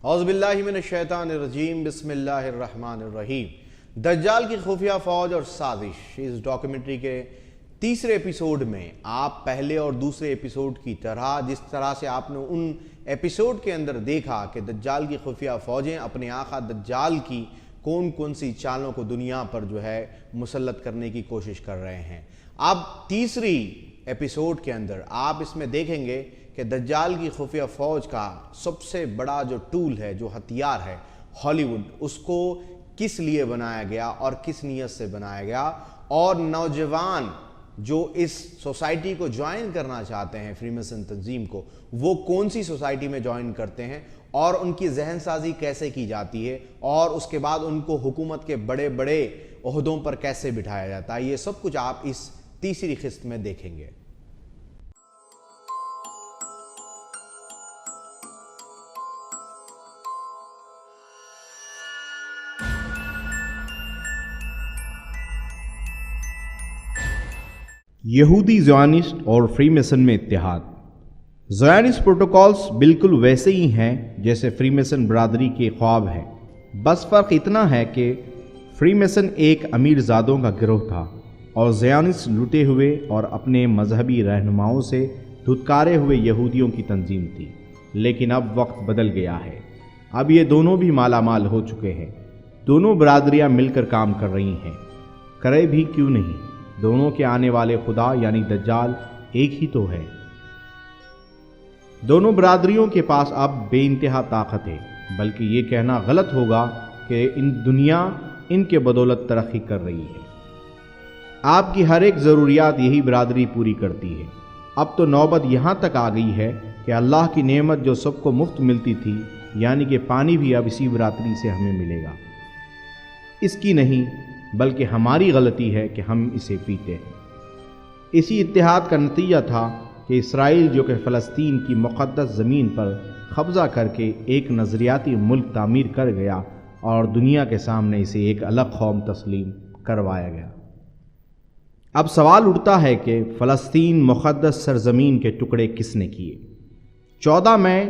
اعوذ باللہ من الشیطان الرجیم، بسم اللہ الرحمن الرحیم۔ دجال کی خفیہ فوج اور سازش، اس ڈاکیومنٹری کے تیسرے ایپیسوڈ میں آپ پہلے اور دوسرے ایپیسوڈ کی طرح جس طرح سے آپ نے ان ایپیسوڈ کے اندر دیکھا کہ دجال کی خفیہ فوجیں اپنے آقا دجال کی کون کون سی چالوں کو دنیا پر مسلط کرنے کی کوشش کر رہے ہیں، اب تیسری ایپیسوڈ کے اندر آپ اس میں دیکھیں گے کہ دجال کی خفیہ فوج کا سب سے بڑا جو ٹول ہے، جو ہتھیار ہے ہالی ووڈ، اس کو کس لیے بنایا گیا اور کس نیت سے بنایا گیا، اور نوجوان جو اس سوسائٹی کو جوائن کرنا چاہتے ہیں، فری میسن تنظیم کو، وہ کون سی سوسائٹی میں جوائن کرتے ہیں اور ان کی ذہن سازی کیسے کی جاتی ہے، اور اس کے بعد ان کو حکومت کے بڑے بڑے عہدوں پر کیسے بٹھایا جاتا ہے، یہ سب کچھ آپ اس تیسری قسط میں دیکھیں گے۔ یہودی زیونسٹ اور فری میسن میں اتحاد۔ زیونسٹ پروٹوکالز بالکل ویسے ہی ہیں جیسے فری میسن برادری کے خواب ہیں، بس فرق اتنا ہے کہ فری میسن ایک امیر زادوں کا گروہ تھا اور زیونسٹ لٹے ہوئے اور اپنے مذہبی رہنماؤں سے دھتکارے ہوئے یہودیوں کی تنظیم تھی، لیکن اب وقت بدل گیا ہے۔ اب یہ دونوں بھی مالا مال ہو چکے ہیں، دونوں برادریاں مل کر کام کر رہی ہیں، کرے بھی کیوں نہیں، دونوں کے آنے والے خدا یعنی دجال ایک ہی تو ہے۔ دونوں برادریوں کے پاس اب بے انتہا طاقت ہے، بلکہ یہ کہنا غلط ہوگا کہ دنیا ان کے بدولت ترقی کر رہی ہے۔ آپ کی ہر ایک ضروریات یہی برادری پوری کرتی ہے۔ اب تو نوبت یہاں تک آ گئی ہے کہ اللہ کی نعمت جو سب کو مفت ملتی تھی، یعنی کہ پانی بھی اب اسی برادری سے ہمیں ملے گا۔ اس کی نہیں بلکہ ہماری غلطی ہے کہ ہم اسے پیتے ہیں۔ اسی اتحاد کا نتیجہ تھا کہ اسرائیل، جو کہ فلسطین کی مقدس زمین پر قبضہ کر کے ایک نظریاتی ملک تعمیر کر گیا، اور دنیا کے سامنے اسے ایک الگ قوم تسلیم کروایا گیا۔ اب سوال اٹھتا ہے کہ فلسطین مقدس سرزمین کے ٹکڑے کس نے کیے؟ 14 مئی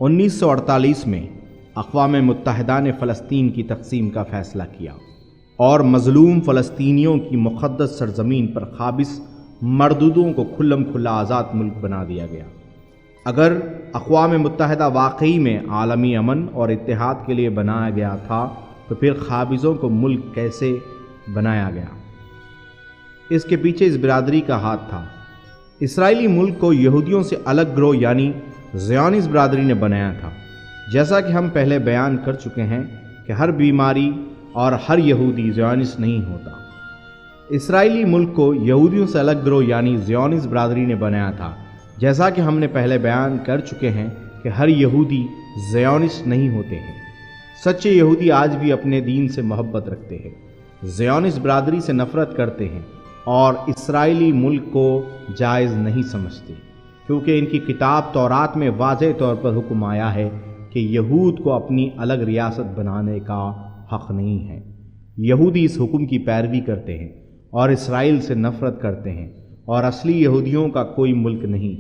1948 میں اقوام متحدہ نے فلسطین کی تقسیم کا فیصلہ کیا اور مظلوم فلسطینیوں کی مقدس سرزمین پر قابض مردودوں کو کھلم کھلا آزاد ملک بنا دیا گیا۔ اگر اقوام متحدہ واقعی میں عالمی امن اور اتحاد کے لیے بنایا گیا تھا تو پھر قابضوں کو ملک کیسے بنایا گیا؟ اس کے پیچھے اس برادری کا ہاتھ تھا۔ اسرائیلی ملک کو یہودیوں سے الگ گروہ یعنی زیونسٹ برادری نے بنایا تھا۔ جیسا کہ ہم پہلے بیان کر چکے ہیں کہ ہر بیماری اور ہر یہودی زیونسٹ نہیں ہوتا۔ اسرائیلی ملک کو یہودیوں سے الگ گروہ یعنی زیونسٹ برادری نے بنایا تھا۔ جیسا کہ ہم نے پہلے بیان کر چکے ہیں کہ ہر یہودی زیونسٹ نہیں ہوتے ہیں۔ سچے یہودی آج بھی اپنے دین سے محبت رکھتے ہیں، زیونسٹ برادری سے نفرت کرتے ہیں اور اسرائیلی ملک کو جائز نہیں سمجھتے، کیونکہ ان کی کتاب تورات میں واضح طور پر حکم آیا ہے کہ یہود کو اپنی الگ ریاست بنانے کا حق نہیں ہے۔ یہودی اس حکم کی پیروی کرتے ہیں اور اسرائیل سے نفرت کرتے ہیں اور اصلی یہودیوں کا کوئی ملک نہیں۔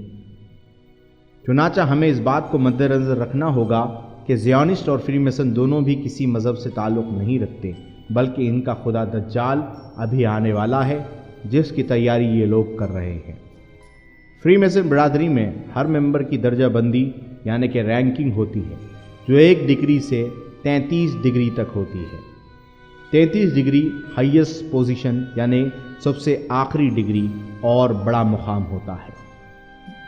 چنانچہ ہمیں اس بات کو مد نظر رکھنا ہوگا کہ زیونسٹ اور فری میسن دونوں بھی کسی مذہب سے تعلق نہیں رکھتے، بلکہ ان کا خدا دجال ابھی آنے والا ہے، جس کی تیاری یہ لوگ کر رہے ہیں۔ فری میسن برادری میں ہر ممبر کی درجہ بندی یعنی کہ رینکنگ ہوتی ہے، جو 1 ڈگری سے 33 ڈگری تک ہوتی ہے۔ 33 ڈگری ہائیسٹ پوزیشن یعنی سب سے آخری ڈگری اور بڑا مقام ہوتا ہے،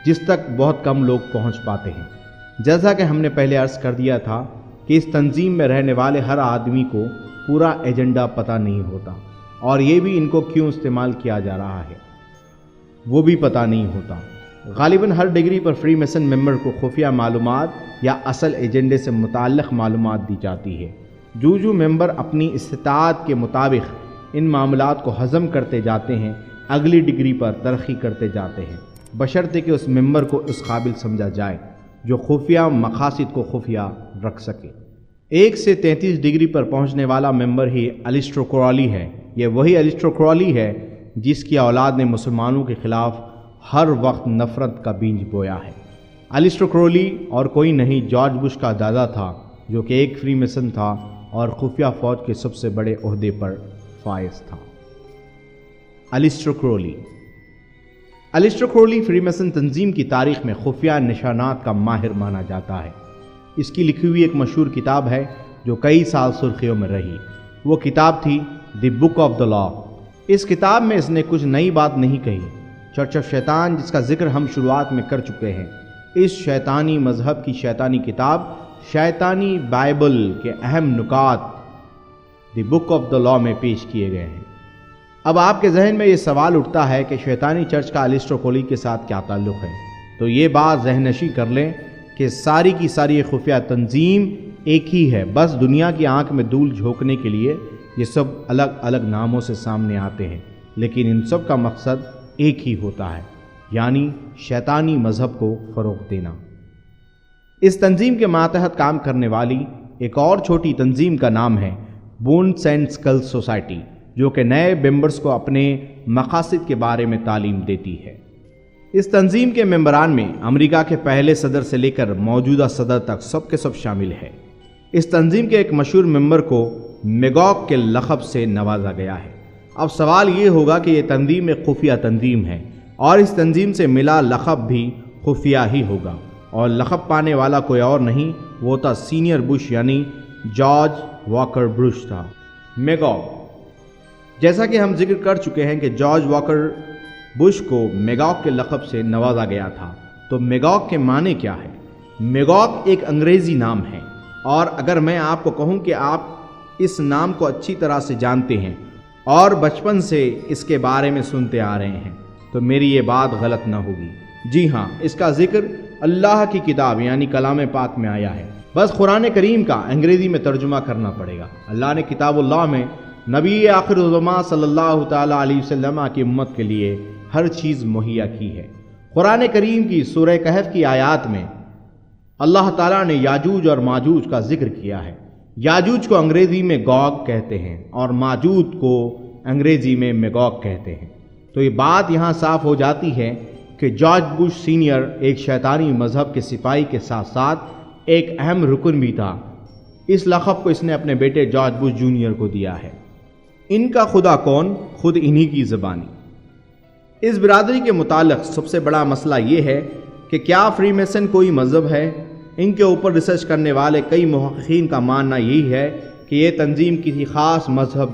جس تک بہت کم لوگ پہنچ پاتے ہیں۔ جیسا کہ ہم نے پہلے عرض کر دیا تھا کہ اس تنظیم میں رہنے والے ہر آدمی کو پورا ایجنڈا پتہ نہیں ہوتا، اور یہ بھی ان کو کیوں استعمال کیا جا رہا ہے وہ بھی پتہ نہیں ہوتا۔ غالباً ہر ڈگری پر فری میسن ممبر کو خفیہ معلومات یا اصل ایجنڈے سے متعلق معلومات دی جاتی ہے۔ جو ممبر اپنی استطاعت کے مطابق ان معاملات کو ہضم کرتے جاتے ہیں، اگلی ڈگری پر ترقی کرتے جاتے ہیں، بشرطے کہ اس ممبر کو اس قابل سمجھا جائے جو خفیہ مقاصد کو خفیہ رکھ سکے۔ 1 سے 33 ڈگری پر پہنچنے والا ممبر ہی الیسٹر کرالی ہے۔ یہ وہی الیسٹر کرالی ہے جس کی اولاد نے مسلمانوں کے خلاف ہر وقت نفرت کا بیج بویا ہے۔ الیسٹر کرولی اور کوئی نہیں جارج بش کا دادا تھا، جو کہ ایک فری میسن تھا اور خفیہ فوج کے سب سے بڑے عہدے پر فائز تھا۔ الیسٹر کرولی فری میسن تنظیم کی تاریخ میں خفیہ نشانات کا ماہر مانا جاتا ہے۔ اس کی لکھی ہوئی ایک مشہور کتاب ہے جو کئی سال سرخیوں میں رہی۔ وہ کتاب تھی دی بک آف دا لا۔ اس کتاب میں اس نے کچھ نئی بات نہیں کہی۔ چرچ آف شیطان، جس کا ذکر ہم شروعات میں کر چکے ہیں، اس شیطانی مذہب کی شیطانی کتاب شیطانی بائبل کے اہم نکات دی بک آف دا لا میں پیش کیے گئے ہیں۔ اب آپ کے ذہن میں یہ سوال اٹھتا ہے کہ شیطانی چرچ کا الیسٹر کرولی کے ساتھ کیا تعلق ہے؟ تو یہ بات ذہن نشین کر لیں کہ ساری کی ساری یہ خفیہ تنظیم ایک ہی ہے، بس دنیا کی آنکھ میں دھول جھونکنے کے لیے یہ سب الگ الگ ناموں سے سامنے آتے ہیں، لیکن ان سب کا مقصد ایک ہی ہوتا ہے، یعنی شیطانی مذہب کو فروغ دینا۔ اس تنظیم کے ماتحت کام کرنے والی ایک اور چھوٹی تنظیم کا نام ہے بونس اینڈ اسکل سوسائٹی، جو کہ نئے ممبرز کو اپنے مقاصد کے بارے میں تعلیم دیتی ہے۔ اس تنظیم کے ممبران میں امریکہ کے پہلے صدر سے لے کر موجودہ صدر تک سب کے سب شامل ہے۔ اس تنظیم کے ایک مشہور ممبر کو میگوگ کے لقب سے نوازا گیا ہے۔ اب سوال یہ ہوگا کہ یہ تنظیم ایک خفیہ تنظیم ہے اور اس تنظیم سے ملا لقب بھی خفیہ ہی ہوگا، اور لقب پانے والا کوئی اور نہیں، وہ تھا سینئر بش یعنی جارج واکر بش تھا۔ میگوگ، جیسا کہ ہم ذکر کر چکے ہیں کہ جارج واکر بش کو میگوگ کے لقب سے نوازا گیا تھا، تو میگوگ کے معنی کیا ہے؟ میگوگ ایک انگریزی نام ہے، اور اگر میں آپ کو کہوں کہ آپ اس نام کو اچھی طرح سے جانتے ہیں اور بچپن سے اس کے بارے میں سنتے آ رہے ہیں تو میری یہ بات غلط نہ ہوگی۔ جی ہاں، اس کا ذکر اللہ کی کتاب یعنی کلام پاک میں آیا ہے، بس قرآن کریم کا انگریزی میں ترجمہ کرنا پڑے گا۔ اللہ نے کتاب اللہ میں نبی آخر الزماں صلی اللہ تعالیٰ علیہ وسلم کی امت کے لیے ہر چیز مہیا کی ہے۔ قرآن کریم کی سورہ کہف کی آیات میں اللہ تعالیٰ نے یاجوج اور ماجوج کا ذکر کیا ہے۔ یاجوج کو انگریزی میں گوگ کہتے ہیں اور ماجوج کو انگریزی میں میگوگ کہتے ہیں۔ تو یہ بات یہاں صاف ہو جاتی ہے کہ جارج بش سینئر ایک شیطانی مذہب کے سپاہی کے ساتھ ساتھ ایک اہم رکن بھی تھا۔ اس لقب کو اس نے اپنے بیٹے جارج بش جونیئر کو دیا ہے۔ ان کا خدا کون؟ خود انہی کی زبانی۔ اس برادری کے متعلق سب سے بڑا مسئلہ یہ ہے کہ کیا فری میسن کوئی مذہب ہے؟ ان کے اوپر ریسرچ کرنے والے کئی محققین کا ماننا یہی ہے کہ یہ تنظیم کسی خاص مذہب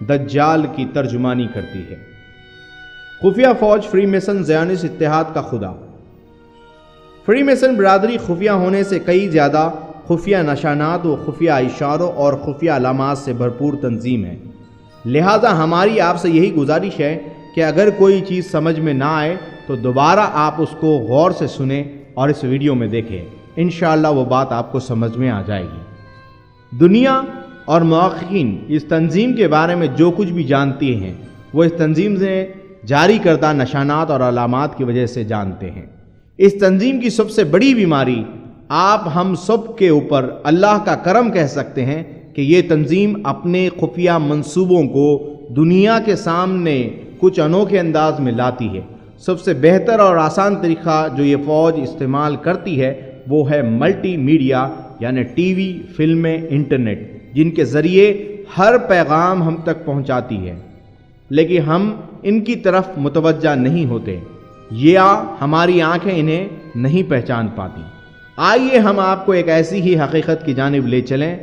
دجال کی ترجمانی کرتی ہے۔ خفیہ فوج فری میسن زیونسٹ اتحاد کا خدا۔ فری میسن برادری خفیہ ہونے سے کئی زیادہ خفیہ نشانات و خفیہ اشاروں اور خفیہ علامات سے بھرپور تنظیم ہے، لہٰذا ہماری آپ سے یہی گزارش ہے کہ اگر کوئی چیز سمجھ میں نہ آئے تو دوبارہ آپ اس کو غور سے سنیں اور اس ویڈیو میں دیکھیں، انشاءاللہ وہ بات آپ کو سمجھ میں آ جائے گی۔ دنیا اور محققین اس تنظیم کے بارے میں جو کچھ بھی جانتے ہیں وہ اس تنظیم سے جاری کردہ نشانات اور علامات کی وجہ سے جانتے ہیں۔ اس تنظیم کی سب سے بڑی بیماری آپ ہم سب کے اوپر اللہ کا کرم کہہ سکتے ہیں کہ یہ تنظیم اپنے خفیہ منصوبوں کو دنیا کے سامنے کچھ انوکھے انداز میں لاتی ہے۔ سب سے بہتر اور آسان طریقہ جو یہ فوج استعمال کرتی ہے وہ ہے ملٹی میڈیا، یعنی ٹی وی، فلمیں، انٹرنیٹ، جن کے ذریعے ہر پیغام ہم تک پہنچاتی ہے، لیکن ہم ان کی طرف متوجہ نہیں ہوتے یا ہماری آنکھیں انہیں نہیں پہچان پاتی۔ آئیے ہم آپ کو ایک ایسی ہی حقیقت کی جانب لے چلیں۔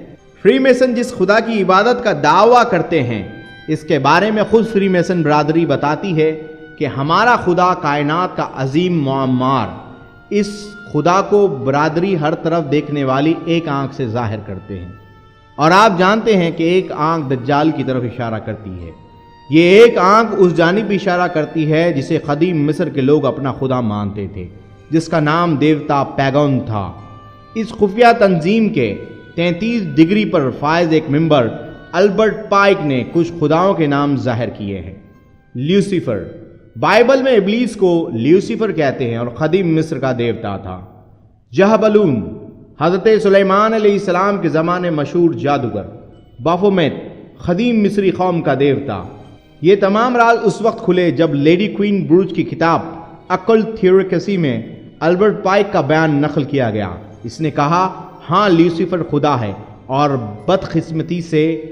فری میسن جس خدا کی عبادت کا دعویٰ کرتے ہیں، اس کے بارے میں خود فری میسن برادری بتاتی ہے کہ ہمارا خدا کائنات کا عظیم معمار۔ اس خدا کو برادری ہر طرف دیکھنے والی ایک آنکھ سے ظاہر کرتے ہیں، اور آپ جانتے ہیں کہ ایک آنکھ دجال کی طرف اشارہ کرتی ہے۔ یہ ایک آنکھ اس جانب اشارہ کرتی ہے جسے قدیم مصر کے لوگ اپنا خدا مانتے تھے، جس کا نام دیوتا پیگون تھا۔ اس خفیہ تنظیم کے 33 ڈگری پر فائز ایک ممبر البرٹ پائک نے کچھ خداؤں کے نام ظاہر کیے ہیں۔ لیوسیفر، بائبل میں ابلیس کو لیوسیفر کہتے ہیں اور قدیم مصر کا دیوتا تھا۔ جہبلون، حضرت سلیمان علیہ السلام کے زمانے مشہور جادوگر۔ بافومیت، قدیم مصری قوم کا دیوتا۔ یہ تمام راز اس وقت کھلے جب لیڈی کوئن بروج کی کتاب اکلٹ تھیوریکسی میں البرٹ پائک کا بیان نقل کیا گیا۔ اس نے کہا ہاں لیوسیفر خدا ہے اور بدقسمتی سے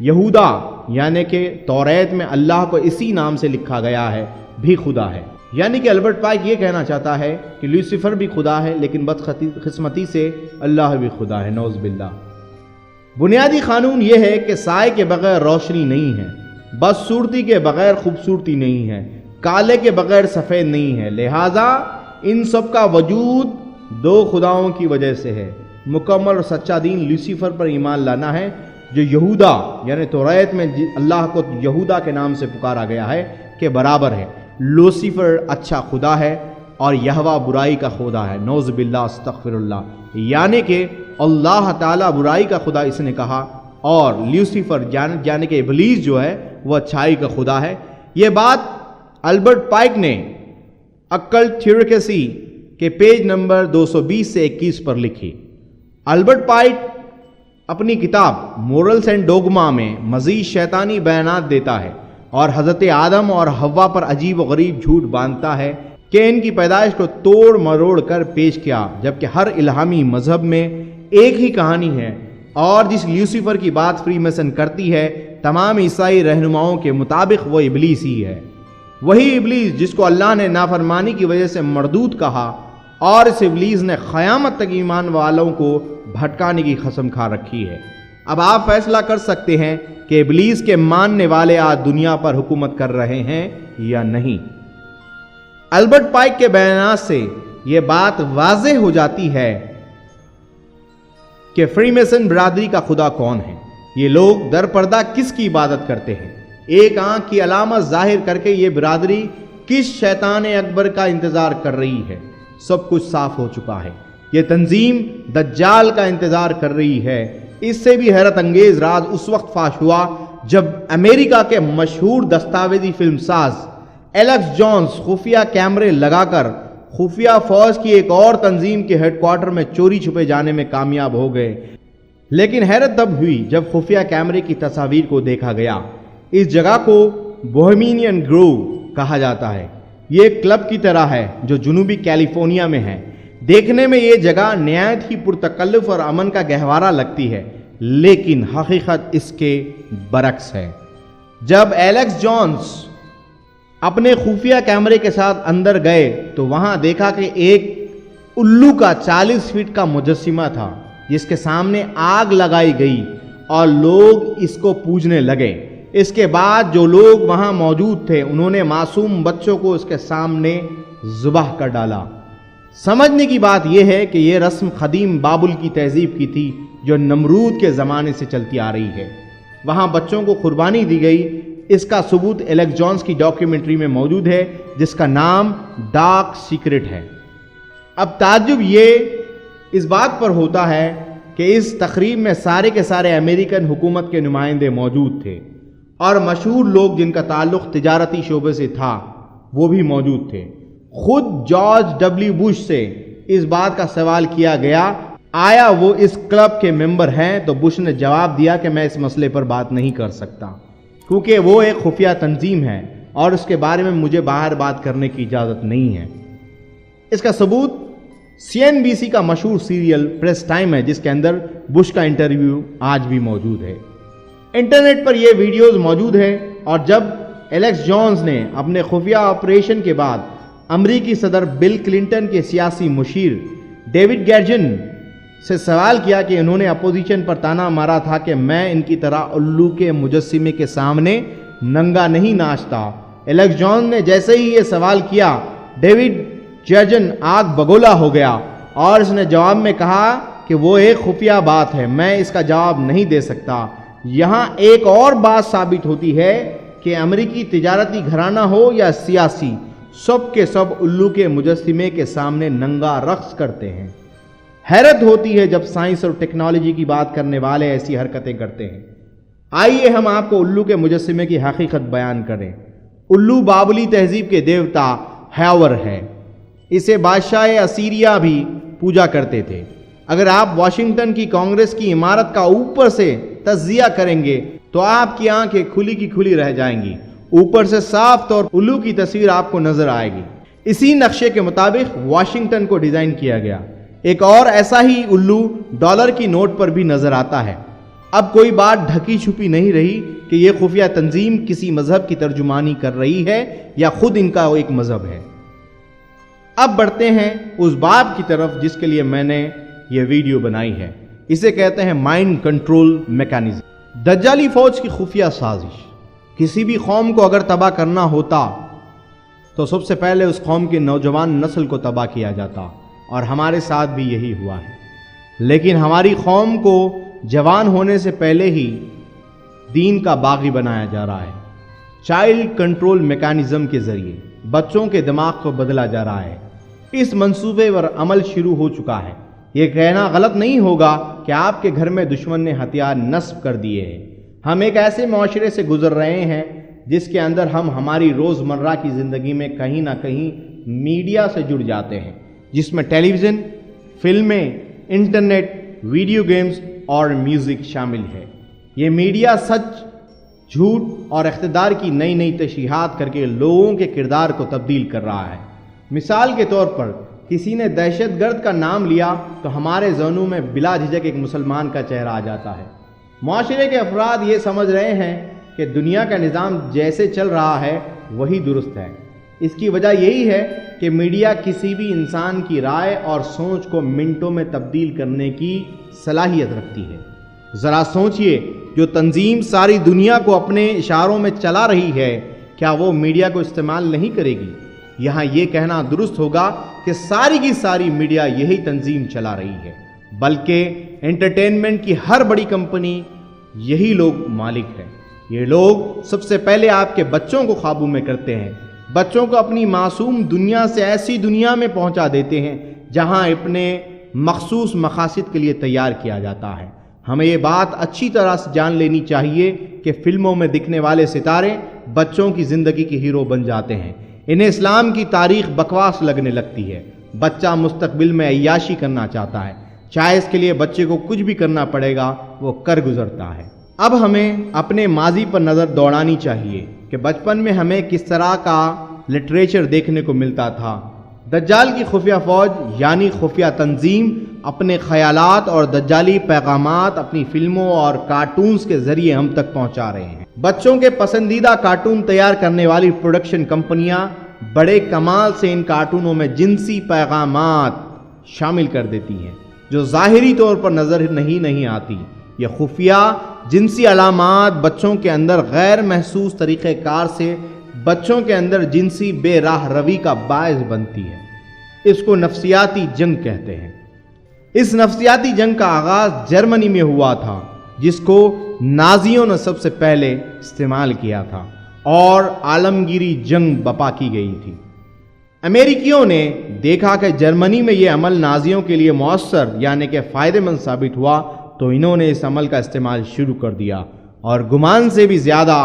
یہودا یعنی کہ توریت میں اللہ کو اسی نام سے لکھا گیا ہے بھی خدا ہے۔ یعنی کہ البرٹ پائک یہ کہنا چاہتا ہے کہ لیوسیفر بھی خدا ہے لیکن بدقسمتی سے اللہ بھی خدا ہے، نعوذ باللہ۔ بنیادی قانون یہ ہے کہ سائے کے بغیر روشنی نہیں ہے، بدصورتی کے بغیر خوبصورتی نہیں ہے، کالے کے بغیر سفید نہیں ہے، لہٰذا ان سب کا وجود دو خداؤں کی وجہ سے ہے۔ مکمل اور سچا دین لیوسیفر پر ایمان لانا ہے جو یہودا یعنی توریت میں اللہ کو یہودا کے نام سے پکارا گیا ہے کے برابر ہے۔ لوسیفر اچھا خدا ہے اور یہوہ برائی کا خدا ہے، نعوذ باللہ استغفر اللہ۔ یعنی کہ اللہ تعالیٰ برائی کا خدا اس نے کہا اور لیوسیفر یعنی کہ ابلیس جو ہے وہ اچھائی کا خدا ہے۔ یہ بات البرٹ پائک نے اکلٹ تھیوریکسی کے پیج نمبر 220 سے 21 پر لکھی۔ البرٹ پائک اپنی کتاب مورلز اینڈ ڈوگما میں مزید شیطانی بیانات دیتا ہے اور حضرت آدم اور حوا پر عجیب و غریب جھوٹ باندھتا ہے کہ ان کی پیدائش کو توڑ مروڑ کر پیش کیا، جبکہ ہر الہامی مذہب میں ایک ہی کہانی ہے اور جس لیوسیفر کی بات فری میسن کرتی ہے تمام عیسائی رہنماؤں کے مطابق وہ ابلیس ہی ہے، وہی ابلیس جس کو اللہ نے نافرمانی کی وجہ سے مردود کہا اور اس ابلیس نے قیامت تک ایمان والوں کو بھٹکانے کی قسم کھا رکھی ہے۔ اب آپ فیصلہ کر سکتے ہیں کہ ابلیس کے ماننے والے آج دنیا پر حکومت کر رہے ہیں یا نہیں۔ البرٹ پائک کے بیانات سے یہ بات واضح ہو جاتی ہے کہ فری میسن برادری کا خدا کون ہے۔ یہ لوگ در پردہ کس کی عبادت کرتے ہیں؟ ایک آنکھ کی علامت ظاہر کر کے یہ برادری کس شیطان اکبر کا انتظار کر رہی ہے؟ سب کچھ صاف ہو چکا ہے۔ یہ تنظیم دجال کا انتظار کر رہی ہے۔ اس سے بھی حیرت انگیز راز اس وقت فاش ہوا جب امریکہ کے مشہور دستاویزی فلم ساز ایلیکس جونز خفیہ کیمرے لگا کر خفیہ فوج کی ایک اور تنظیم کے ہیڈ کوارٹر میں چوری چھپے جانے میں کامیاب ہو گئے، لیکن حیرت تب ہوئی جب خفیہ کیمرے کی تصاویر کو دیکھا گیا۔ اس جگہ کو بوہیمین گروو کہا جاتا ہے۔ یہ ایک کلب کی طرح ہے جو جنوبی کیلیفورنیا میں ہے۔ دیکھنے میں یہ جگہ نہایت ہی پرتکلف اور امن کا گہوارہ لگتی ہے، لیکن حقیقت اس کے برعکس ہے۔ جب ایلیکس جونز اپنے خفیہ کیمرے کے ساتھ اندر گئے تو وہاں دیکھا کہ ایک الو کا 40 فٹ کا مجسمہ تھا جس کے سامنے آگ لگائی گئی اور لوگ اس کو پوجنے لگے۔ اس کے بعد جو لوگ وہاں موجود تھے انہوں نے معصوم بچوں کو اس کے سامنے ذبح کر ڈالا۔ سمجھنے کی بات یہ ہے کہ یہ رسم قدیم بابل کی تہذیب کی تھی جو نمرود کے زمانے سے چلتی آ رہی ہے۔ وہاں بچوں کو قربانی دی گئی۔ اس کا ثبوت ایلیکس جونز کی ڈاکیومنٹری میں موجود ہے جس کا نام ڈارک سیکرٹ ہے۔ اب تعجب یہ اس بات پر ہوتا ہے کہ اس تقریب میں سارے کے سارے امریکن حکومت کے نمائندے موجود تھے اور مشہور لوگ جن کا تعلق تجارتی شعبے سے تھا وہ بھی موجود تھے۔ خود جارج ڈبلیو بش سے اس بات کا سوال کیا گیا آیا وہ اس کلب کے ممبر ہیں، تو بش نے جواب دیا کہ میں اس مسئلے پر بات نہیں کر سکتا کیونکہ وہ ایک خفیہ تنظیم ہے اور اس کے بارے میں مجھے باہر بات کرنے کی اجازت نہیں ہے۔ اس کا ثبوت CNBC کا مشہور سیریل پریس ٹائم ہے جس کے اندر بش کا انٹرویو آج بھی موجود ہے۔ انٹرنیٹ پر یہ ویڈیوز موجود ہیں اور جب ایلیکس جونز نے اپنے خفیہ آپریشن کے بعد امریکی صدر بل کلنٹن کے سیاسی مشیر ڈیوڈ گیرجن سے سوال کیا کہ انہوں نے اپوزیشن پر تانا مارا تھا کہ میں ان کی طرح الو کے مجسمے کے سامنے ننگا نہیں ناچتا، ایلیکس جونز نے جیسے ہی یہ سوال کیا ڈیوڈ گیرجن آگ بگولا ہو گیا اور اس نے جواب میں کہا کہ وہ ایک خفیہ بات ہے، میں اس کا جواب نہیں دے سکتا۔ یہاں ایک اور بات ثابت ہوتی ہے کہ امریکی تجارتی گھرانہ ہو یا سیاسی، سب کے سب الو کے مجسمے کے سامنے ننگا رقص کرتے ہیں۔ حیرت ہوتی ہے جب سائنس اور ٹیکنالوجی کی بات کرنے والے ایسی حرکتیں کرتے ہیں۔ آئیے ہم آپ کو الو کے مجسمے کی حقیقت بیان کریں۔ الو بابلی تہذیب کے دیوتا ہیور ہے۔ اسے بادشاہ اسیریا بھی پوجا کرتے تھے۔ اگر آپ واشنگٹن کی کانگریس کی عمارت کا اوپر سے تجزیہ کریں گے تو آپ کی آنکھیں کھلی کی کھلی رہ جائیں گی۔ اوپر سے صاف طور الو کی تصویر آپ کو نظر آئے گی۔ اسی نقشے کے مطابق واشنگٹن کو ڈیزائن کیا گیا۔ ایک اور ایسا ہی الو ڈالر کی نوٹ پر بھی نظر آتا ہے۔ اب کوئی بات ڈھکی چھپی نہیں رہی کہ یہ خفیہ تنظیم کسی مذہب کی ترجمانی کر رہی ہے یا خود ان کا ایک مذہب ہے۔ اب بڑھتے ہیں اس باب کی طرف جس کے لیے میں نے یہ ویڈیو بنائی ہے۔ اسے کہتے ہیں مائنڈ کنٹرول میکانزم۔ دجالی فوج کی خفیہ سازش۔ کسی بھی قوم کو اگر تباہ کرنا ہوتا تو سب سے پہلے اس قوم کی نوجوان نسل کو تباہ کیا جاتا، اور ہمارے ساتھ بھی یہی ہوا ہے۔ لیکن ہماری قوم کو جوان ہونے سے پہلے ہی دین کا باغی بنایا جا رہا ہے۔ چائلڈ کنٹرول میکانزم کے ذریعے بچوں کے دماغ کو بدلا جا رہا ہے۔ اس منصوبے پر عمل شروع ہو چکا ہے۔ یہ کہنا غلط نہیں ہوگا کہ آپ کے گھر میں دشمن نے ہتھیار نصب کر دیے ہیں۔ ہم ایک ایسے معاشرے سے گزر رہے ہیں جس کے اندر ہم ہماری روزمرہ کی زندگی میں کہیں نہ کہیں میڈیا سے جڑ جاتے ہیں، جس میں ٹیلی ویژن، فلمیں، انٹرنیٹ، ویڈیو گیمز اور میوزک شامل ہے۔ یہ میڈیا سچ، جھوٹ اور اقتدار کی نئی نئی تشریحات کر کے لوگوں کے کردار کو تبدیل کر رہا ہے۔ مثال کے طور پر کسی نے دہشت گرد کا نام لیا تو ہمارے ذہنوں میں بلا جھجک ایک مسلمان کا چہرہ آ جاتا ہے۔ معاشرے کے افراد یہ سمجھ رہے ہیں کہ دنیا کا نظام جیسے چل رہا ہے وہی درست ہے۔ اس کی وجہ یہی ہے کہ میڈیا کسی بھی انسان کی رائے اور سوچ کو منٹوں میں تبدیل کرنے کی صلاحیت رکھتی ہے۔ ذرا سوچئے، جو تنظیم ساری دنیا کو اپنے اشاروں میں چلا رہی ہے، کیا وہ میڈیا کو استعمال نہیں کرے گی؟ یہاں یہ کہنا درست ہوگا کہ ساری کی ساری میڈیا یہی تنظیم چلا رہی ہے، بلکہ انٹرٹینمنٹ کی ہر بڑی کمپنی یہی لوگ مالک ہیں۔ یہ لوگ سب سے پہلے آپ کے بچوں کو قابو میں کرتے ہیں، بچوں کو اپنی معصوم دنیا سے ایسی دنیا میں پہنچا دیتے ہیں جہاں اپنے مخصوص مقاصد کے لیے تیار کیا جاتا ہے۔ ہمیں یہ بات اچھی طرح سے جان لینی چاہیے کہ فلموں میں دکھنے والے ستارے بچوں کی زندگی کے ہیرو بن جاتے ہیں۔ انہیں اسلام کی تاریخ بکواس لگنے لگتی ہے۔ بچہ مستقبل میں عیاشی کرنا چاہتا ہے، چاہے اس کے لیے بچے کو کچھ بھی کرنا پڑے گا، وہ کر گزرتا ہے۔ اب ہمیں اپنے ماضی پر نظر دوڑانی چاہیے کہ بچپن میں ہمیں کس طرح کا لٹریچر دیکھنے کو ملتا تھا۔ دجال کی خفیہ فوج یعنی خفیہ تنظیم اپنے خیالات اور دجالی پیغامات اپنی فلموں اور کارٹونز کے ذریعے ہم تک پہنچا رہے ہیں۔ بچوں کے پسندیدہ کارٹون تیار کرنے والی پروڈکشن کمپنیاں بڑے کمال سے ان کارٹونوں میں جنسی پیغامات شامل کر دیتی ہیں جو ظاہری طور پر نظر نہیں آتی۔ یہ خفیہ جنسی علامات بچوں کے اندر غیر محسوس طریقہ کار سے بچوں کے اندر جنسی بے راہ روی کا باعث بنتی ہے۔ اس کو نفسیاتی جنگ کہتے ہیں۔ اس نفسیاتی جنگ کا آغاز جرمنی میں ہوا تھا، جس کو نازیوں نے سب سے پہلے استعمال کیا تھا اور عالمگیری جنگ بپا کی گئی تھی۔ امریکیوں نے دیکھا کہ جرمنی میں یہ عمل نازیوں کے لیے مؤثر یعنی کہ فائدہ مند ثابت ہوا، تو انہوں نے اس عمل کا استعمال شروع کر دیا اور گمان سے بھی زیادہ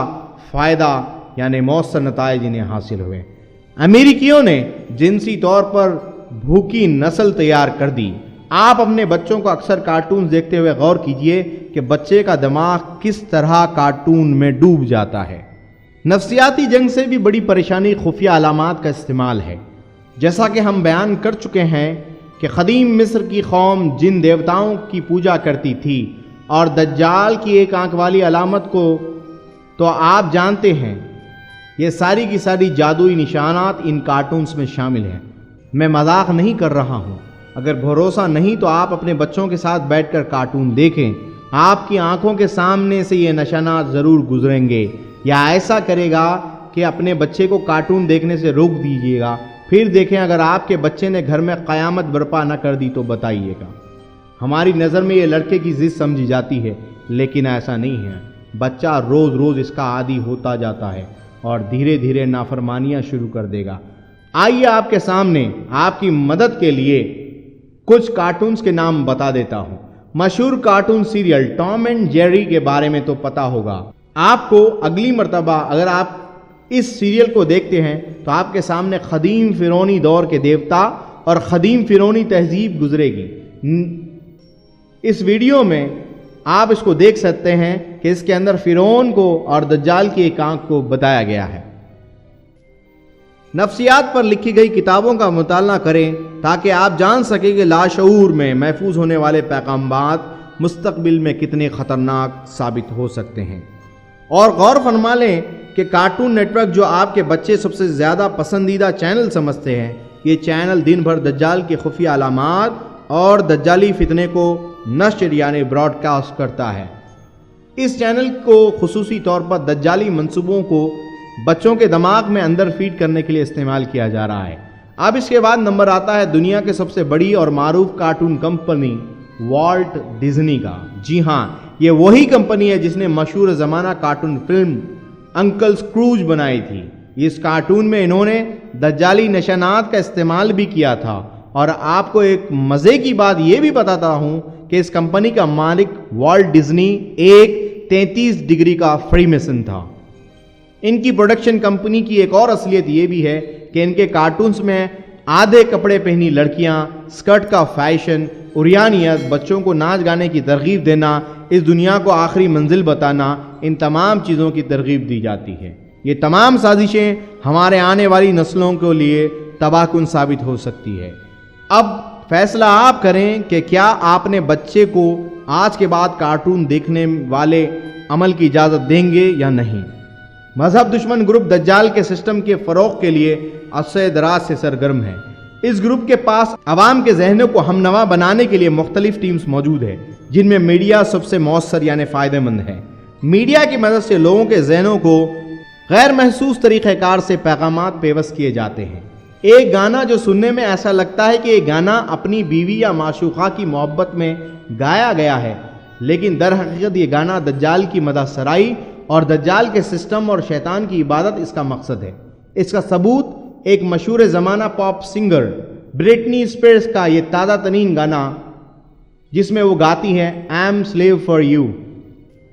فائدہ یعنی مؤثر نتائج انہیں حاصل ہوئے۔ امریکیوں نے جنسی طور پر بھوکی نسل تیار کر دی۔ آپ اپنے بچوں کو اکثر کارٹونز دیکھتے ہوئے غور کیجئے کہ بچے کا دماغ کس طرح کارٹون میں ڈوب جاتا ہے۔ نفسیاتی جنگ سے بھی بڑی پریشانی خفیہ علامات کا استعمال ہے۔ جیسا کہ ہم بیان کر چکے ہیں کہ قدیم مصر کی قوم جن دیوتاؤں کی پوجا کرتی تھی اور دجال کی ایک آنکھ والی علامت کو تو آپ جانتے ہیں، یہ ساری کی ساری جادوئی نشانات ان کارٹونز میں شامل ہیں۔ میں مذاق نہیں کر رہا ہوں۔ اگر بھروسہ نہیں تو آپ اپنے بچوں کے ساتھ بیٹھ کر کارٹون دیکھیں، آپ کی آنکھوں کے سامنے سے یہ نشانات ضرور گزریں گے۔ یا ایسا کرے گا کہ اپنے بچے کو کارٹون دیکھنے سے روک دیجیے گا، پھر دیکھیں اگر آپ کے بچے نے گھر میں قیامت برپا نہ کر دی تو بتائیے گا۔ ہماری نظر میں یہ لڑکے کی ضد سمجھی جاتی ہے، لیکن ایسا نہیں ہے۔ بچہ روز روز اس کا عادی ہوتا جاتا ہے اور دھیرے دھیرے نافرمانیاں شروع کر دے گا۔ آئیے آپ کے سامنے آپ کی مدد کے لیے کچھ کارٹونز کے نام بتا دیتا ہوں۔ مشہور کارٹون سیریل ٹام اینڈ جیری کے بارے میں تو پتا ہوگا آپ کو۔ اگلی مرتبہ اگر آپ اس سیریل کو دیکھتے ہیں تو آپ کے سامنے قدیم فرعونی دور کے دیوتا اور قدیم فرعونی تہذیب گزرے گی۔ اس ویڈیو میں آپ اس کو دیکھ سکتے ہیں کہ اس کے اندر فرعون کو اور دجال کی ایک آنکھ کو بتایا گیا ہے۔ نفسیات پر لکھی گئی کتابوں کا مطالعہ کریں تاکہ آپ جان سکیں کہ لاشعور میں محفوظ ہونے والے پیغامات مستقبل میں کتنے خطرناک ثابت ہو سکتے ہیں۔ اور غور فرما لیں کہ کارٹون نیٹ ورک جو آپ کے بچے سب سے زیادہ پسندیدہ چینل سمجھتے ہیں، یہ چینل دن بھر دجال کے خفیہ علامات اور دجالی فتنے کو نشر یعنی براڈ کاسٹ کرتا ہے۔ اس چینل کو خصوصی طور پر دجالی منصوبوں کو بچوں کے دماغ میں اندر فیڈ کرنے کے لیے استعمال کیا جا رہا ہے۔ اب اس کے بعد نمبر آتا ہے دنیا کے سب سے بڑی اور معروف کارٹون کمپنی والٹ ڈزنی کا۔ جی ہاں، یہ وہی کمپنی ہے جس نے مشہور زمانہ کارٹون فلم انکل اسکروج بنائی تھی۔ اس کارٹون میں انہوں نے دجالی نشانات کا استعمال بھی کیا تھا، اور آپ کو ایک مزے کی بات یہ بھی بتاتا ہوں کہ اس کمپنی کا مالک والٹ ڈزنی ایک 33 ڈگری کا فری میسن تھا۔ ان کی پروڈکشن کمپنی کی ایک اور اصلیت یہ بھی ہے کہ ان کے کارٹونز میں آدھے کپڑے پہنی لڑکیاں، سکرٹ کا فیشن، عریانیت، بچوں کو ناچ گانے کی ترغیب دینا، اس دنیا کو آخری منزل بتانا، ان تمام چیزوں کی ترغیب دی جاتی ہے۔ یہ تمام سازشیں ہمارے آنے والی نسلوں کے لیے تباہ کن ثابت ہو سکتی ہے۔ اب فیصلہ آپ کریں کہ کیا آپ نے بچے کو آج کے بعد کارٹون دیکھنے والے عمل کی اجازت دیں گے یا نہیں۔ مذہب دشمن گروپ دجال کے سسٹم کے فروغ کے لیے عرصہ دراز سے سرگرم ہے۔ اس گروپ کے پاس عوام کے ذہنوں کو ہم نوا بنانے کے لیے مختلف ٹیمز موجود ہے، جن میں میڈیا سب سے مؤثر یعنی فائدہ مند ہے۔ میڈیا کی مدد سے لوگوں کے ذہنوں کو غیر محسوس طریقہ کار سے پیغامات پیوست کیے جاتے ہیں۔ ایک گانا جو سننے میں ایسا لگتا ہے کہ یہ گانا اپنی بیوی یا معشوقہ کی محبت میں گایا گیا ہے، لیکن در حقیقت یہ گانا دجال کی مدح سرائی اور دجال کے سسٹم اور شیطان کی عبادت اس کا مقصد ہے۔ اس کا ثبوت ایک مشہور زمانہ پاپ سنگر برٹنی اسپیئرز کا یہ تازہ ترین گانا، جس میں وہ گاتی ہے "I am slave for you"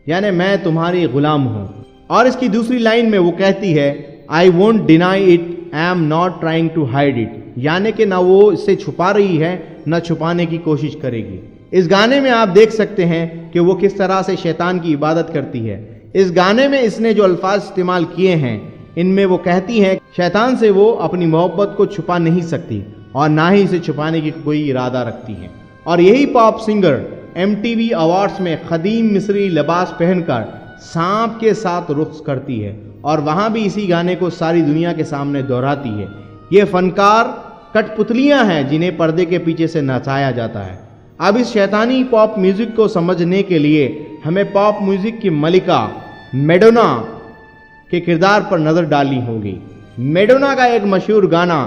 یعنی میں تمہاری غلام ہوں، اور اس کی دوسری لائن میں وہ کہتی ہے "I won't deny it, I am not trying to hide it" یعنی کہ نہ وہ اسے چھپا رہی ہے نہ چھپانے کی کوشش کرے گی۔ اس گانے میں آپ دیکھ سکتے ہیں کہ وہ کس طرح سے شیطان کی عبادت کرتی ہے۔ اس گانے میں اس نے جو الفاظ استعمال کیے ہیں، ان میں وہ کہتی ہے شیطان سے وہ اپنی محبت کو چھپا نہیں سکتی اور نہ ہی اسے چھپانے کی کوئی ارادہ رکھتی ہے۔ اور یہی پاپ سنگر MTV ایوارڈز میں قدیم مصری لباس پہن کر سانپ کے ساتھ رقص کرتی ہے، اور وہاں بھی اسی گانے کو ساری دنیا کے سامنے دہراتی ہے۔ یہ فنکار کٹ پتلیاں ہیں جنہیں پردے کے پیچھے سے نچایا جاتا ہے۔ اب اس شیطانی پاپ میوزک کو سمجھنے کے لیے ہمیں پاپ میوزک کی ملکہ میڈونا کے کردار پر نظر ڈالنی ہوگی۔ میڈونا کا ایک مشہور گانا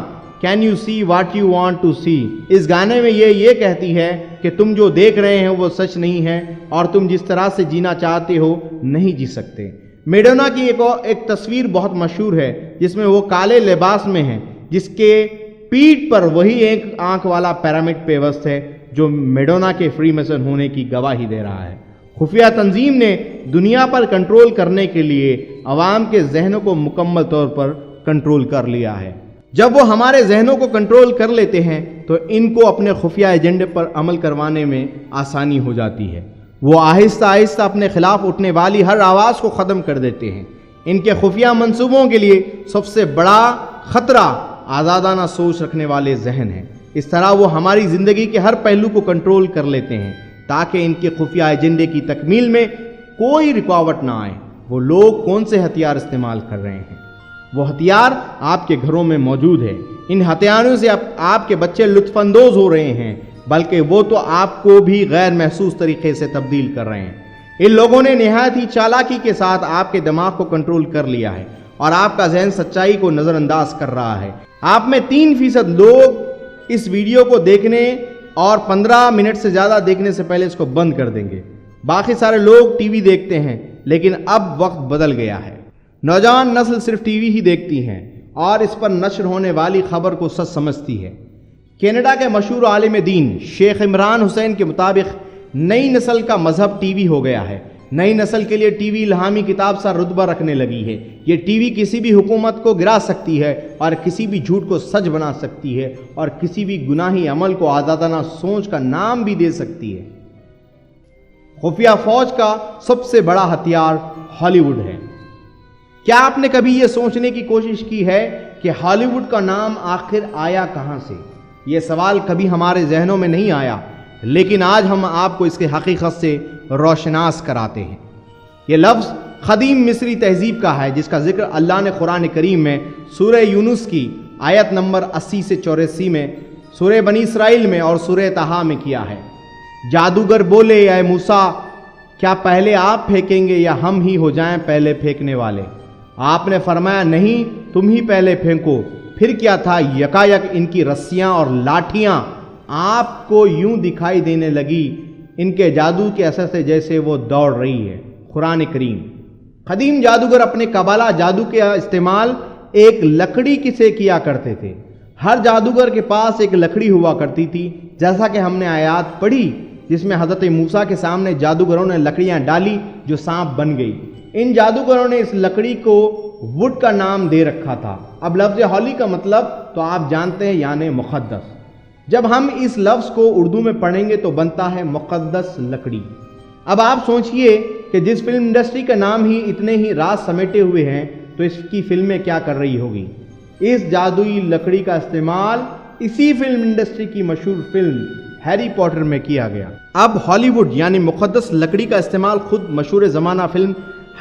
"Can you see what you want to see" اس گانے میں یہ کہتی ہے کہ تم جو دیکھ رہے ہیں وہ سچ نہیں ہے، اور تم جس طرح سے جینا چاہتے ہو نہیں جی سکتے۔ میڈونا کی ایک تصویر بہت مشہور ہے جس میں وہ کالے لباس میں ہے، جس کے پیٹھ پر وہی ایک آنکھ والا پیرامڈ پیوست ہے جو میڈونا کے فری میسن ہونے کی گواہی دے رہا ہے۔ خفیہ تنظیم نے دنیا پر کنٹرول کرنے کے لیے عوام کے ذہنوں کو مکمل طور پر کنٹرول کر لیا ہے۔ جب وہ ہمارے ذہنوں کو کنٹرول کر لیتے ہیں تو ان کو اپنے خفیہ ایجنڈے پر عمل کروانے میں آسانی ہو جاتی ہے۔ وہ آہستہ آہستہ اپنے خلاف اٹھنے والی ہر آواز کو ختم کر دیتے ہیں۔ ان کے خفیہ منصوبوں کے لیے سب سے بڑا خطرہ آزادانہ سوچ رکھنے والے ذہن ہیں۔ اس طرح وہ ہماری زندگی کے ہر پہلو کو کنٹرول کر لیتے ہیں تاکہ ان کے خفیہ ایجنڈے کی تکمیل میں کوئی رکاوٹ نہ آئے۔ وہ لوگ کون سے ہتھیار استعمال کر رہے ہیں؟ وہ ہتھیار آپ کے گھروں میں موجود ہے۔ ان ہتھیاروں سے آپ کے بچے لطف اندوز ہو رہے ہیں، بلکہ وہ تو آپ کو بھی غیر محسوس طریقے سے تبدیل کر رہے ہیں۔ ان لوگوں نے نہایت ہی چالاکی کے ساتھ آپ کے دماغ کو کنٹرول کر لیا ہے اور آپ کا ذہن سچائی کو نظر انداز کر رہا ہے۔ آپ میں 3% لوگ اس ویڈیو کو دیکھنے اور 15 منٹ سے زیادہ دیکھنے سے پہلے اس کو بند کر دیں گے۔ باقی سارے لوگ ٹی وی دیکھتے ہیں، لیکن اب وقت بدل گیا ہے۔ نوجوان نسل صرف ٹی وی ہی دیکھتی ہے اور اس پر نشر ہونے والی خبر کو سچ سمجھتی ہے۔ کینیڈا کے مشہور عالم دین شیخ عمران حسین کے مطابق نئی نسل کا مذہب ٹی وی ہو گیا ہے۔ نئی نسل کے لیے ٹی وی الہامی کتاب سا رتبہ رکھنے لگی ہے۔ یہ ٹی وی کسی بھی حکومت کو گرا سکتی ہے اور کسی بھی جھوٹ کو سچ بنا سکتی ہے اور کسی بھی گناہی عمل کو آزادانہ سوچ کا نام بھی دے سکتی ہے۔ خفیہ فوج کا سب سے بڑا ہتھیار ہالی ووڈ ہے۔ کیا آپ نے کبھی یہ سوچنے کی کوشش کی ہے کہ ہالی ووڈ کا نام آخر آیا کہاں سے؟ یہ سوال کبھی ہمارے ذہنوں میں نہیں آیا، لیکن آج ہم آپ کو اس کے حقیقت سے روشناس کراتے ہیں۔ یہ لفظ قدیم مصری تہذیب کا ہے، جس کا ذکر اللہ نے قرآن کریم میں سورہ یونس کی آیت نمبر 80 سے 84 میں، سورہ بنی اسرائیل میں اور سورہ طٰہٰ میں کیا ہے۔ جادوگر بولے، اے موسیٰ، کیا پہلے آپ پھینکیں گے یا ہم ہی ہو جائیں پہلے پھینکنے والے؟ آپ نے فرمایا، نہیں، تم ہی پہلے پھینکو۔ پھر کیا تھا، یکایک ان کی رسیاں اور لاٹھیاں آپ کو یوں دکھائی دینے لگی ان کے جادو کے اثر سے جیسے وہ دوڑ رہی ہے۔ قرآن کریم۔ قدیم جادوگر اپنے قبالہ جادو کے استعمال ایک لکڑی سے کیا کرتے تھے۔ ہر جادوگر کے پاس ایک لکڑی ہوا کرتی تھی، جیسا کہ ہم نے آیات پڑھی جس میں حضرت موسیٰ کے سامنے جادوگروں نے لکڑیاں ڈالی جو سانپ بن گئی۔ ان جادوگروں نے اس لکڑی کو وڈ کا نام دے رکھا تھا۔ اب لفظ ہولی کا مطلب تو آپ جانتے ہیں، یعنی مقدس۔ جب ہم اس لفظ کو اردو میں پڑھیں گے تو بنتا ہے مقدس لکڑی۔ اب آپ سوچئے کہ جس فلم انڈسٹری کا نام ہی اتنے ہی راز سمیٹے ہوئے ہیں تو اس کی فلمیں کیا کر رہی ہوگی۔ اس جادوئی لکڑی کا استعمال اسی فلم انڈسٹری کی مشہور فلم ہیری پوٹر میں کیا گیا۔ اب ہالی ووڈ یعنی مقدس لکڑی کا استعمال خود مشہور زمانہ فلم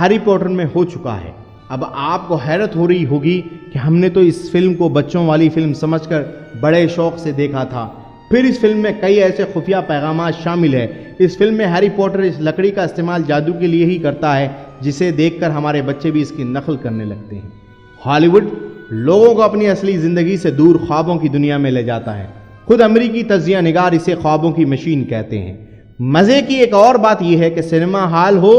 ہیری پوٹر میں ہو چکا ہے۔ اب آپ کو حیرت ہو رہی ہوگی کہ ہم نے تو اس فلم کو بچوں والی فلم سمجھ کر بڑے شوق سے دیکھا تھا، پھر اس فلم میں کئی ایسے خفیہ پیغامات شامل ہیں۔ اس فلم میں ہیری پوٹر اس لکڑی کا استعمال جادو کے لیے ہی کرتا ہے، جسے دیکھ کر ہمارے بچے بھی اس کی نقل کرنے لگتے ہیں۔ ہالی ووڈ لوگوں کو اپنی اصلی زندگی سے دور خوابوں کی دنیا میں لے جاتا ہے۔ خود امریکی تجزیہ نگار اسے خوابوں کی مشین کہتے ہیں۔ مزے کی ایک اور بات یہ ہے کہ سنیما ہال ہو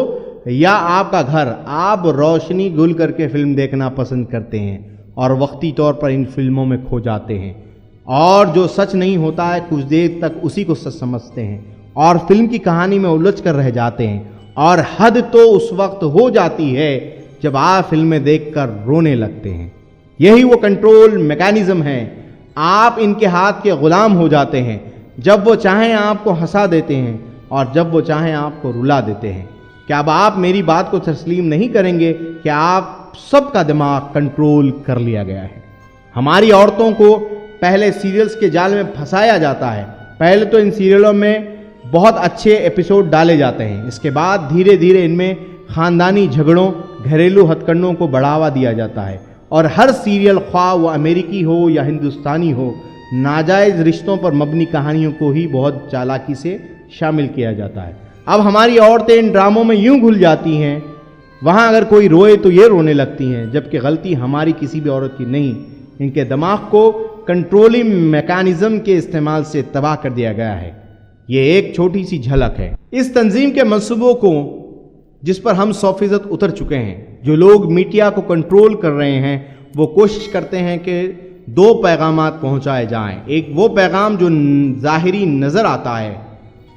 یا آپ کا گھر، آپ روشنی گل کر کے فلم دیکھنا پسند کرتے ہیں اور وقتی طور پر ان فلموں میں کھو جاتے ہیں، اور جو سچ نہیں ہوتا ہے کچھ دیر تک اسی کو سچ سمجھتے ہیں اور فلم کی کہانی میں الجھ کر رہ جاتے ہیں، اور حد تو اس وقت ہو جاتی ہے جب آپ فلمیں دیکھ کر رونے لگتے ہیں۔ یہی وہ کنٹرول میکانزم ہے، آپ ان کے ہاتھ کے غلام ہو جاتے ہیں۔ جب وہ چاہیں آپ کو ہنسا دیتے ہیں اور جب وہ چاہیں آپ کو رلا دیتے ہیں۔ کیا اب آپ میری بات کو تسلیم نہیں کریں گے کہ آپ سب کا دماغ کنٹرول کر لیا گیا ہے؟ ہماری عورتوں کو پہلے سیریلز کے جال میں پھنسایا جاتا ہے۔ پہلے تو ان سیریلوں میں بہت اچھے ایپیسوڈ ڈالے جاتے ہیں، اس کے بعد دھیرے دھیرے ان میں خاندانی جھگڑوں، گھریلو ہتھ کنڈوں کو بڑھاوا دیا جاتا ہے، اور ہر سیریل خواہ وہ امریکی ہو یا ہندوستانی ہو، ناجائز رشتوں پر مبنی کہانیوں کو ہی بہت چالاکی سے شامل کیا جاتا ہے۔ اب ہماری عورتیں ان ڈراموں میں یوں گھل جاتی ہیں، وہاں اگر کوئی روئے تو یہ رونے لگتی ہیں، جبکہ غلطی ہماری کسی بھی عورت کی نہیں، ان کے دماغ کو کنٹرولنگ میکانزم کے استعمال سے تباہ کر دیا گیا ہے۔ یہ ایک چھوٹی سی جھلک ہے اس تنظیم کے منصوبوں کو جس پر ہم 100% اتر چکے ہیں۔ جو لوگ میڈیا کو کنٹرول کر رہے ہیں وہ کوشش کرتے ہیں کہ دو پیغامات پہنچائے جائیں۔ ایک وہ پیغام جو ظاہری نظر آتا ہے،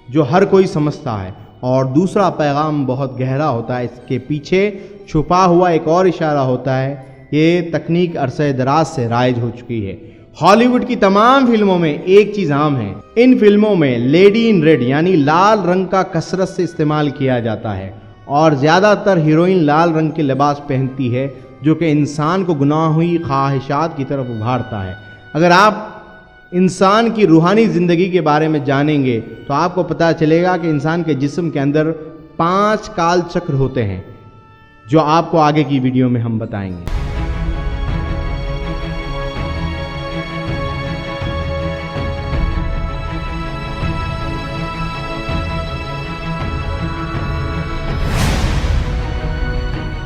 جو ہر کوئی سمجھتا ہے، اور دوسرا پیغام بہت گہرا ہوتا ہے، اس کے پیچھے چھپا ہوا ایک اور اشارہ ہوتا ہے۔ یہ تکنیک عرصہ دراز سے رائج ہو چکی ہے۔ ہالی ووڈ کی تمام فلموں میں ایک چیز عام ہے، ان فلموں میں لیڈی ان ریڈ یعنی لال رنگ کا کثرت سے استعمال کیا جاتا ہے، اور زیادہ تر ہیروئن لال رنگ کے لباس پہنتی ہے، جو کہ انسان کو گناہی خواہشات کی طرف ابھارتا ہے۔ اگر آپ انسان کی روحانی زندگی کے بارے میں جانیں گے تو آپ کو پتہ چلے گا کہ انسان کے جسم کے اندر 5 کال چکر ہوتے ہیں، جو آپ کو آگے کی ویڈیو میں ہم بتائیں گے۔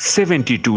72